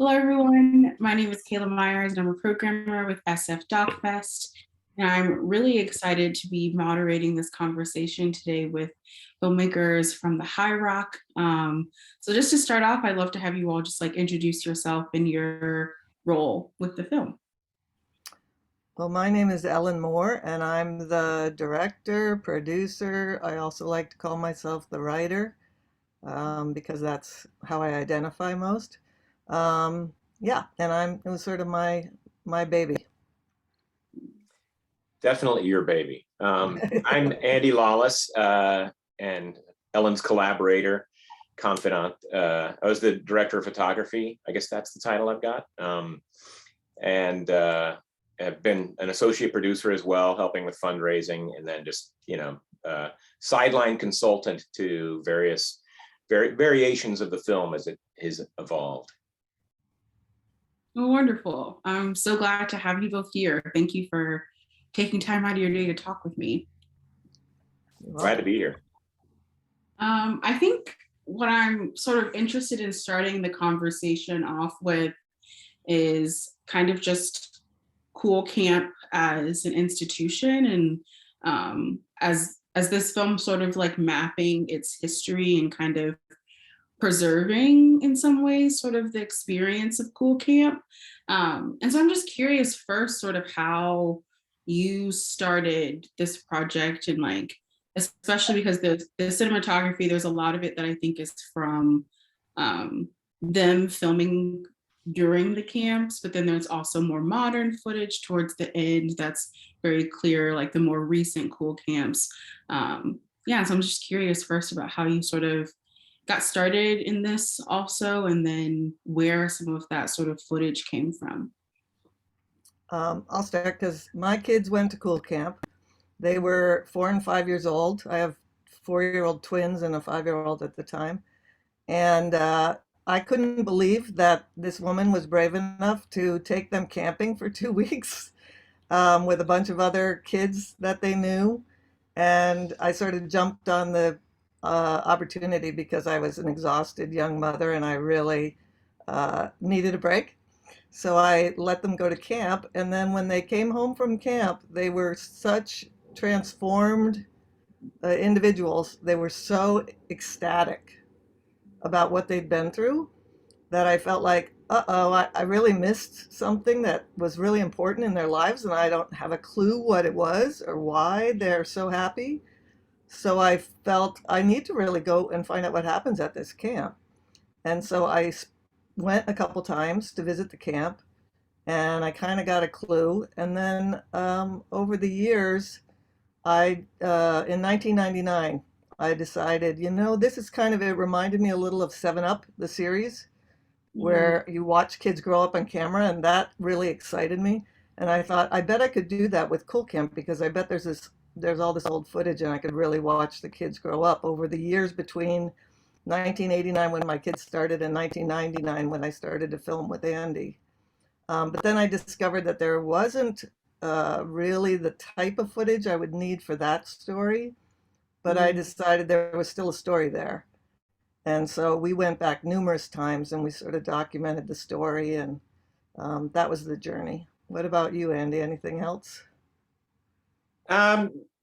Hello, everyone. My name is Kayla Myers, and I'm a programmer with SF DocFest. And I'm really excited to be moderating this conversation today with filmmakers from the High Rock. So just to start off, I'd love to have you all just like introduce yourself and your role with the film. Well, my name is Ellen Moore, and I'm the director, producer. I also like to call myself the writer because that's how I identify most. Yeah, and it was sort of my baby. Definitely your baby. I'm Andy Lawless and Ellen's collaborator, confidant. I was the director of photography. I guess that's the title I've got. And have been an associate producer as well, helping with fundraising, and then just, sideline consultant to various variations of the film as it has evolved. Oh, wonderful. I'm so glad to have you both here. Thank you for taking time out of your day to talk with me. Glad to be here. I think what I'm sort of interested in starting the conversation off with is kind of just Cool Camp as an institution, and as this film sort of like mapping its history and kind of preserving in some ways sort of the experience of Cool Camp. And so I'm just curious first sort of how you started this project, and like especially because the cinematography, there's a lot of it that I think is from them filming during the camps, but then there's also more modern footage towards the end that's very clear, like the more recent Cool Camps. Yeah, so I'm just curious first about how you sort of got started in this also, and then where some of that sort of footage came from. I'll start because my kids went to Cool Camp. They were 4 and 5 years old. I have 4-year-old twins and a 5-year-old at the time. And I couldn't believe that this woman was brave enough to take them camping for 2 weeks with a bunch of other kids that they knew. And I sort of jumped on the opportunity because I was an exhausted young mother and I really needed a break. So I let them go to camp. And then when they came home from camp, they were such transformed individuals. They were so ecstatic about what they'd been through that I felt like, I really missed something that was really important in their lives, and I don't have a clue what it was or why they're so happy. So I felt I need to really go and find out what happens at this camp. And so went a couple times to visit the camp, and I kind of got a clue. And then over the years, in 1999, I decided, this is kind of, it reminded me a little of 7 Up, the series, where you watch kids grow up on camera, and that really excited me. And I thought, I bet I could do that with Cool Camp, because I bet there's all this old footage, and I could really watch the kids grow up over the years between 1989 when my kids started and 1999 when I started to film with Andy. But then I discovered that there wasn't really the type of footage I would need for that story, but I decided there was still a story there. And so we went back numerous times and we sort of documented the story, and that was the journey. What about you, Andy? Anything else?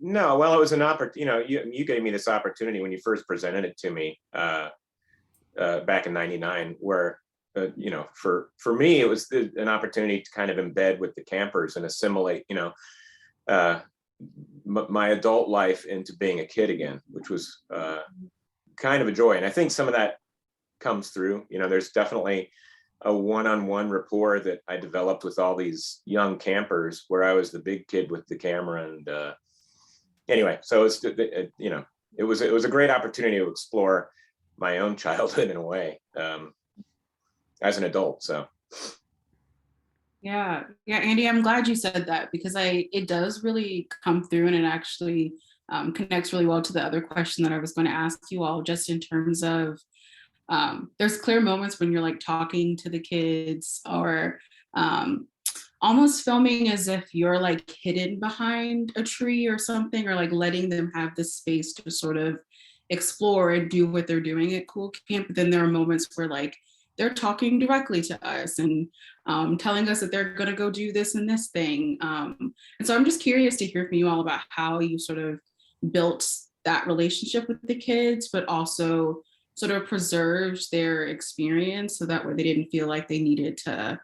No, well, it was an opportunity. You gave me this opportunity when you first presented it to me back in '99, where for me it was an opportunity to kind of embed with the campers and assimilate, my adult life into being a kid again, which was kind of a joy. And I think some of that comes through. There's definitely a one-on-one rapport that I developed with all these young campers, where I was the big kid with the camera. And anyway, so it was a great opportunity to explore my own childhood in a way as an adult. So Yeah, Andy, I'm glad you said that, because it does really come through, and it actually connects really well to the other question that I was going to ask you all, just in terms of there's clear moments when you're like talking to the kids, or almost filming as if you're like hidden behind a tree or something, or like letting them have the space to sort of explore and do what they're doing at Cool Camp. But then there are moments where like they're talking directly to us and telling us that they're going to go do this and this thing. And so I'm just curious to hear from you all about how you sort of built that relationship with the kids, but also sort of preserved their experience so that way they didn't feel like they needed to,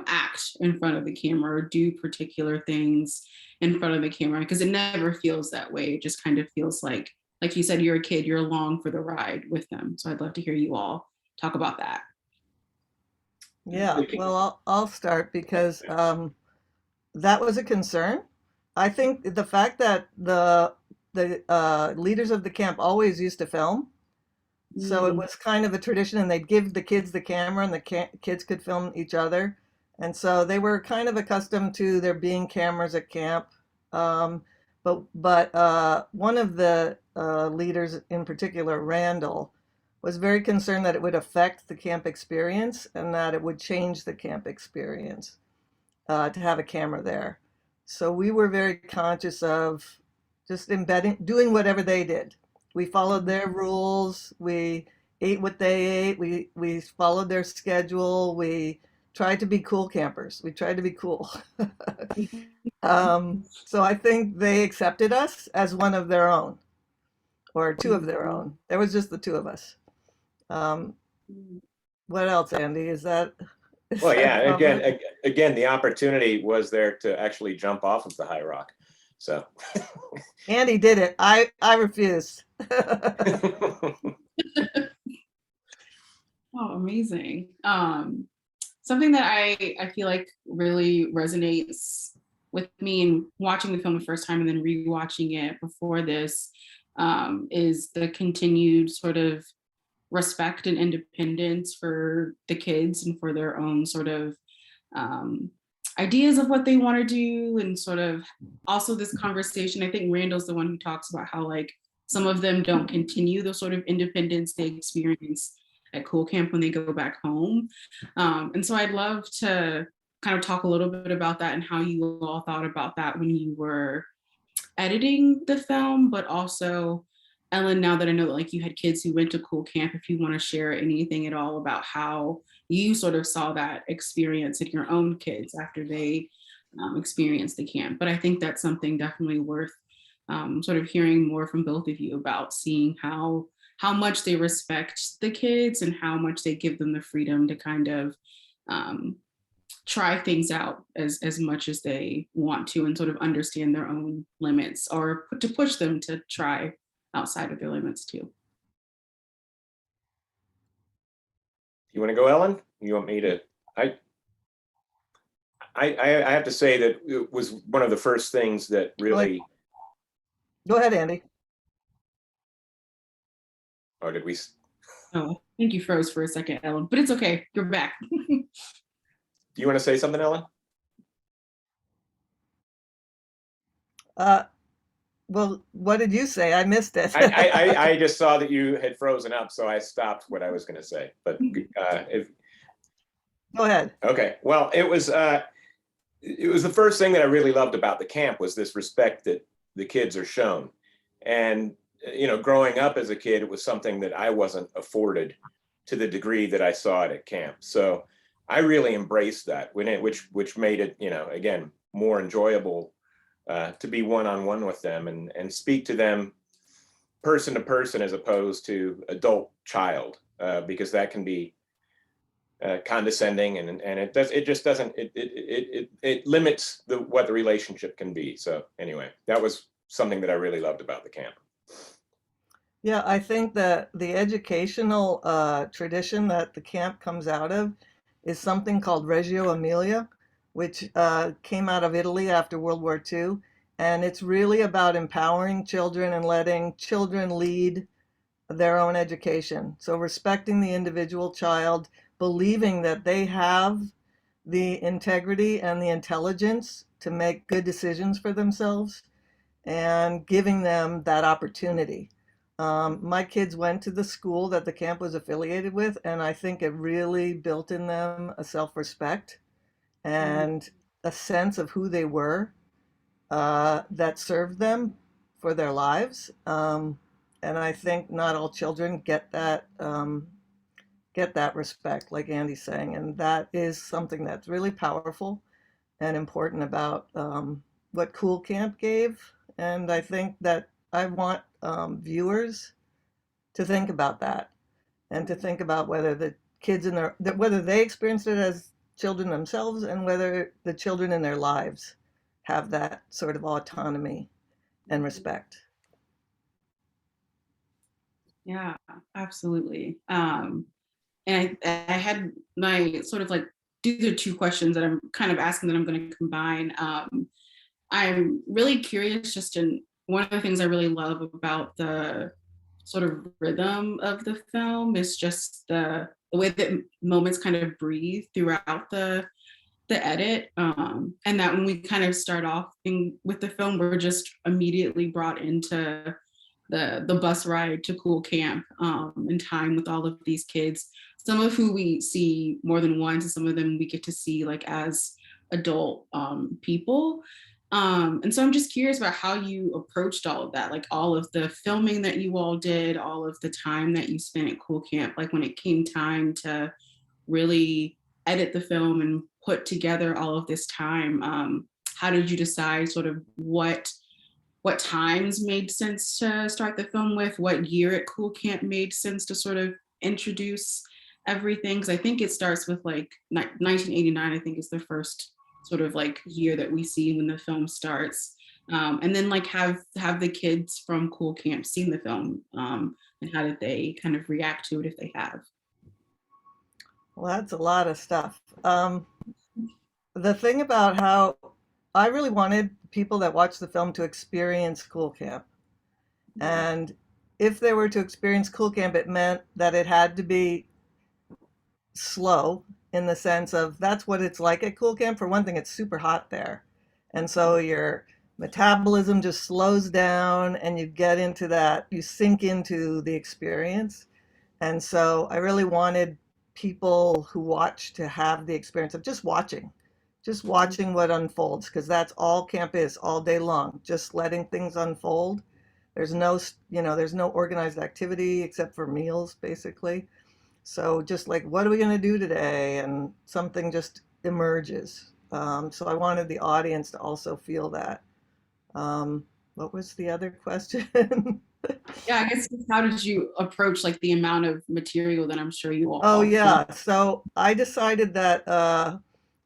act in front of the camera or do particular things in front of the camera, because it never feels that way. It just kind of feels like you said, you're a kid, you're along for the ride with them. So I'd love to hear you all talk about that. Yeah, well, I'll start because that was a concern. I think the fact that the leaders of the camp always used to film, so it was kind of a tradition, and they'd give the kids the camera, and the kids could film each other, and so they were kind of accustomed to there being cameras at camp. But one of the leaders in particular, Randall, was very concerned that it would affect the camp experience and that it would change the camp experience to have a camera there. So we were very conscious of just doing whatever they did. We followed their rules. We ate what they ate. We followed their schedule. We tried to be cool campers. We tried to be cool. So I think they accepted us as one of their own, or two of their own. There was just the two of us. What else, Andy? Well, yeah, again, the opportunity was there to actually jump off of the high rock. So Andy did it. I refused. Oh, amazing. Something that I feel like really resonates with me in watching the film the first time and then rewatching it before this is the continued sort of respect and independence for the kids and for their own sort of ideas of what they want to do, and sort of also this conversation. I think Randall's the one who talks about how like some of them don't continue the sort of independence they experience at Cool Camp when they go back home. And so I'd love to kind of talk a little bit about that and how you all thought about that when you were editing the film, but also Ellen, now that I know that like you had kids who went to Cool Camp, if you want to share anything at all about how you sort of saw that experience in your own kids after they experienced the camp. But I think that's something definitely worth sort of hearing more from both of you about, seeing how much they respect the kids and how much they give them the freedom to kind of try things out as much as they want to, and sort of understand their own limits, or to push them to try outside of their limits too. You want to go, Ellen? You want me to? I have to say that it was one of the first things that really. Go ahead, Andy. Or did we? Oh, I think you froze for a second, Ellen, but it's okay. You're back. Do you want to say something, Ellen? Well, what did you say? I missed it. I just saw that you had frozen up, so I stopped what I was going to say. But Go ahead. Okay. Well, it was the first thing that I really loved about the camp was this respect that the kids are shown. And growing up as a kid, it was something that I wasn't afforded to the degree that I saw it at camp. So I really embraced that which made it, again, more enjoyable to be one-on-one with them and speak to them person to person as opposed to adult child, because that can be condescending and it limits what the relationship can be. So anyway, that was something that I really loved about the camp. Yeah, I think that the educational tradition that the camp comes out of is something called Reggio Emilia, which came out of Italy after World War II. And it's really about empowering children and letting children lead their own education. So respecting the individual child, believing that they have the integrity and the intelligence to make good decisions for themselves, and giving them that opportunity. My kids went to the school that the camp was affiliated with, and I think it really built in them a self-respect and a sense of who they were that served them for their lives. And I think not all children get that get that respect, like Andy's saying. And that is something that's really powerful and important about what Cool Camp gave. And I think that I want viewers to think about that and to think about whether the kids in their, whether they experienced it as children themselves and whether the children in their lives have that sort of autonomy and respect. Yeah, absolutely. And I had my sort of like, these are two questions that I'm kind of asking that I'm going to combine. I'm really curious just in one of the things I really love about the sort of rhythm of the film is just the way that moments kind of breathe throughout the edit, and that when we kind of start off with the film, we're just immediately brought into the bus ride to Cool Camp, and time with all of these kids, some of who we see more than once, and some of them we get to see like as adult people. And so I'm just curious about how you approached all of that, like all of the filming that you all did, all of the time that you spent at Cool Camp, like when it came time to really edit the film and put together all of this time. How did you decide sort of what times made sense to start the film with? What year at Cool Camp made sense to sort of introduce everything? Because I think it starts with like 1989, I think is the first sort of like year that we see when the film starts. And then like have the kids from Cool Camp seen the film, and how did they kind of react to it if they have? Well, that's a lot of stuff. The thing about how I really wanted people that watch the film to experience Cool Camp. And if they were to experience Cool Camp, it meant that it had to be slow in the sense of that's what it's like at Cool Camp. For one thing, it's super hot there. And so your metabolism just slows down and you get into that, you sink into the experience. And so I really wanted people who watch to have the experience of just watching what unfolds, because that's all camp is all day long, just letting things unfold. There's no, there's no organized activity except for meals, basically. So just like, what are we going to do today? And something just emerges. So I wanted the audience to also feel that. What was the other question? Yeah, I guess how did you approach like the amount of material that I'm sure you Oh all filmed? yeah. So I decided that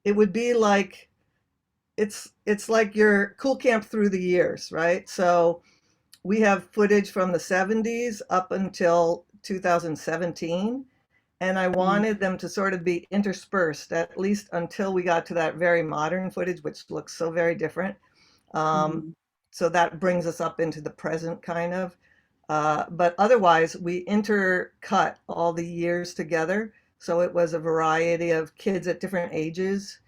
it would be like it's like your Cool Camp through the years, right? So we have footage from the 70s up until 2017, and I Mm, wanted them to sort of be interspersed at least until we got to that very modern footage, which looks so very different. Um, mhm, so that brings us up into the present kind of. But otherwise, we intercut all the years together. So it was a variety of kids at different ages,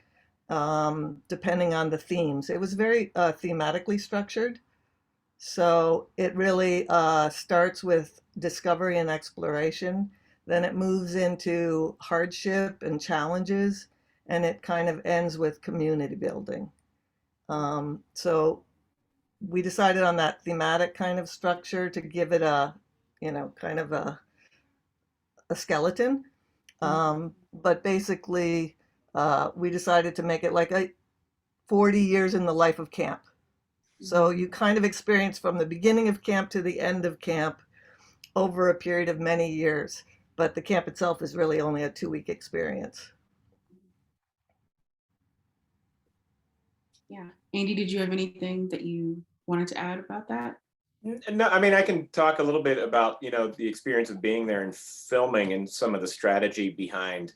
depending on the themes. It was very thematically structured. So it really starts with discovery and exploration. Then it moves into hardship and challenges, and it kind of ends with community building. So we decided on that thematic kind of structure to give it a, kind of a skeleton. But basically, we decided to make it like a 40 years in the life of camp. So mhm. you kind of experience from the beginning of camp to the end of camp over a period of many years. But the camp itself is really only a 2 week experience. Yeah. Andy, did you have anything that you wanted to add about that? No, I mean, I can talk a little bit about, the experience of being there and filming and some of the strategy behind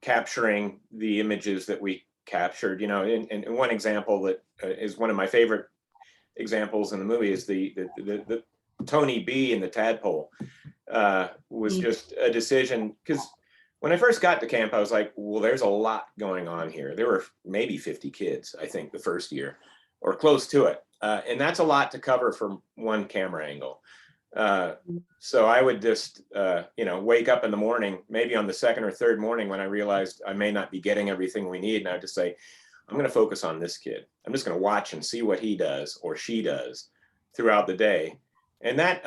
capturing the images that we captured. And one example that is one of my favorite examples in the movie is the Tony B and the tadpole. Was Mm, just a decision because when I first got to camp, I was like, well, there's a lot going on here. There were maybe 50 kids, I think, the first year or close to it. And that's a lot to cover from one camera angle. So I would just, wake up in the morning, maybe on the second or third morning when I realized I may not be getting everything we need. And I would just say, I'm going to focus on this kid. I'm just going to watch and see what he does or she does throughout the day. And that,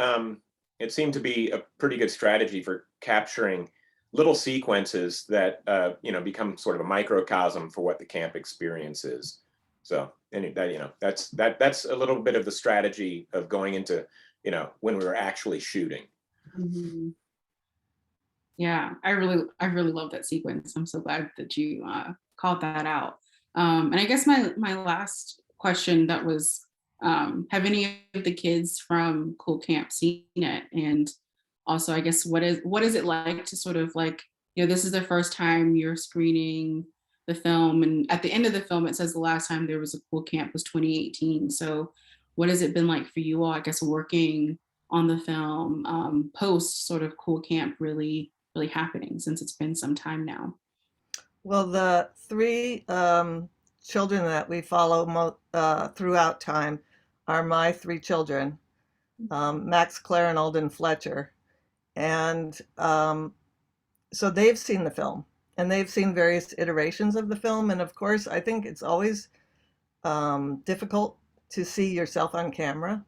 it seemed to be a pretty good strategy for capturing little sequences that become sort of a microcosm for what the camp experience is. So, and that, that's a little bit of the strategy of going into, when we were actually shooting. Mhm. Yeah, I really love that sequence. I'm so glad that you called that out. And I guess my last question that was, have any of the kids from Cool Camp seen it? And also, I guess what is it like to sort of like, this is the first time you're screening the film, and at the end of the film it says the last time there was a Cool Camp was 2018. So what has it been like for you all, I guess, working on the film post sort of Cool Camp really happening, since it's been some time now? Well, the three children that we follow throughout time are my three children, Max, Claire, and Alden Fletcher. And so they've seen the film and they've seen various iterations of the film. And of course, I think it's always difficult to see yourself on camera.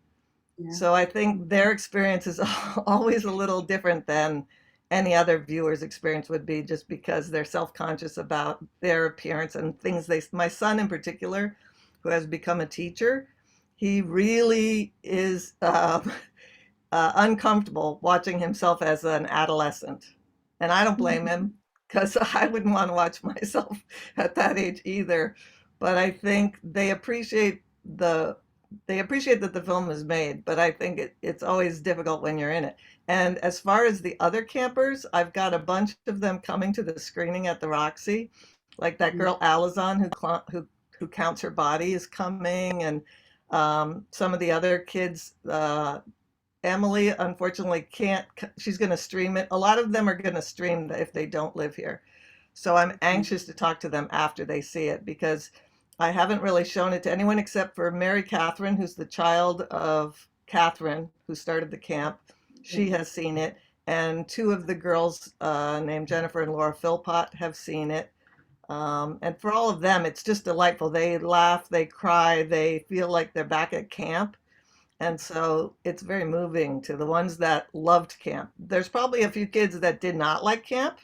Yeah. So I think their experience is always a little different than any other viewer's experience would be, just because they're self-conscious about their appearance and things my son in particular, who has become a teacher, he really is uncomfortable watching himself as an adolescent. And I don't blame him, because I wouldn't want to watch myself at that age either. But I think they appreciate that the film is made, but I think it's always difficult when you're in it. And as far as the other campers, I've got a bunch of them coming to the screening at the Roxy. Like that girl Alizon who counts her body is coming, and some of the other kids. Emily, unfortunately, can't. She's going to stream it. A lot of them are going to stream if they don't live here. So I'm anxious to talk to them after they see it, because I haven't really shown it to anyone except for Mary Catherine, who's the child of Catherine, who started the camp. She has seen it. And two of the girls named Jennifer and Laura Philpott have seen it. And for all of them, it's just delightful. They laugh, they cry, they feel like they're back at camp. And so it's very moving to the ones that loved camp. There's probably a few kids that did not like camp.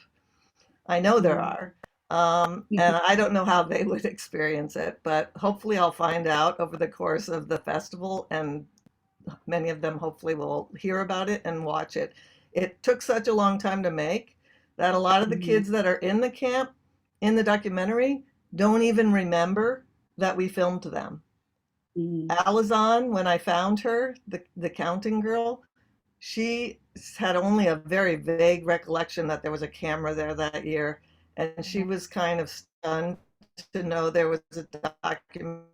I know there are. And I don't know how they would experience it, but hopefully I'll find out over the course of the festival, and many of them hopefully will hear about it and watch it. It took such a long time to make that a lot of the kids that are in the camp in the documentary don't even remember that we filmed them. Alizon, when I found her, the counting girl, she had only a very vague recollection that there was a camera there that year. And she was kind of stunned to know there was a documentary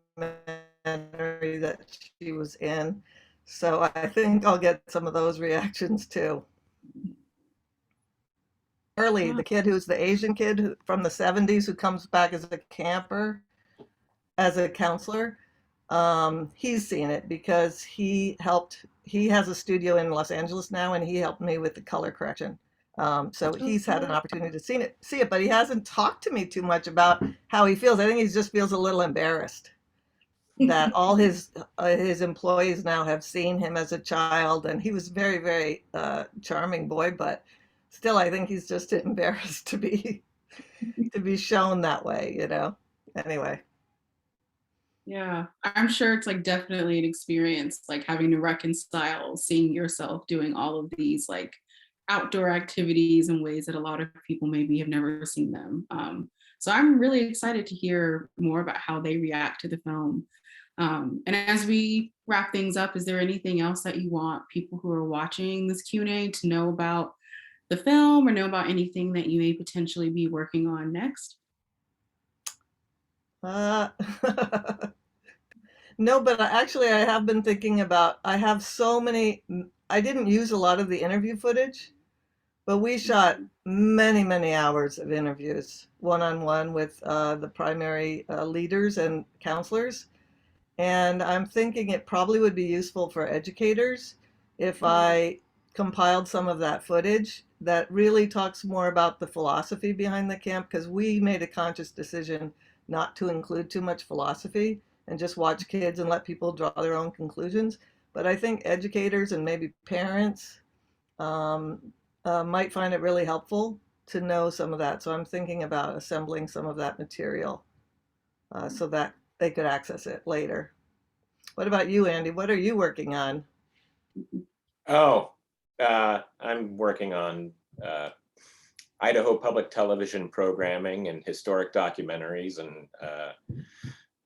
that she was in. So I think I'll get some of those reactions too. Early, the kid who's the Asian kid from the 70s who comes back as a camper, as a counselor, he's seen it because he has a studio in Los Angeles now, and he helped me with the color correction. So he's had an opportunity to see it, but he hasn't talked to me too much about how he feels. I think he just feels a little embarrassed that all his employees now have seen him as a child, and he was very, very charming boy, but still, I think he's just embarrassed to be shown that way, Anyway. Yeah, I'm sure it's like definitely an experience, like having to reconcile seeing yourself doing all of these like outdoor activities in ways that a lot of people maybe have never seen them. So I'm really excited to hear more about how they react to the film. And as we wrap things up, is there anything else that you want people who are watching this Q&A to know about the film, or know about anything that you may potentially be working on next? No, but actually I have been thinking about, I have so many, I didn't use a lot of the interview footage, but we shot many, many hours of interviews, one-on-one with the primary leaders and counselors. And I'm thinking it probably would be useful for educators if I compiled some of that footage that really talks more about the philosophy behind the camp, because we made a conscious decision not to include too much philosophy and just watch kids and let people draw their own conclusions. But I think educators and maybe parents might find it really helpful to know some of that. So I'm thinking about assembling some of that material so that they could access it later. What about you, Andy? What are you working on? Oh, I'm working on Idaho public television programming and historic documentaries. And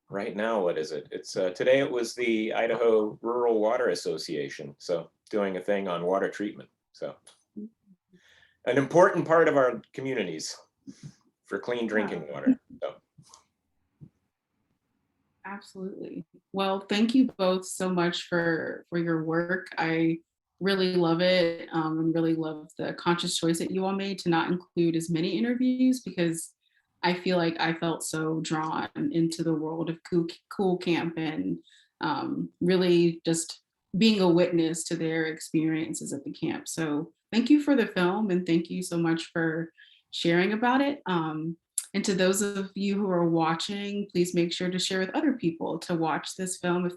right now, what is it? It's today it was the Idaho Rural Water Association. So doing a thing on water treatment. So an important part of our communities for clean drinking water. So. Absolutely. Well, thank you both so much for your work. I really love it, and really love the conscious choice that you all made to not include as many interviews, because I feel like I felt so drawn into the world of Cool Camp, and really just being a witness to their experiences at the camp. So thank you for the film, and thank you so much for sharing about it. And to those of you who are watching, please make sure to share with other people to watch this film if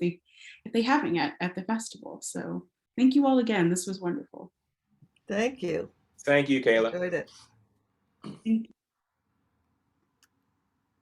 they haven't yet at the festival. So thank you all again. This was wonderful. Thank you. Thank you, Kayla. Enjoyed it. Thank you.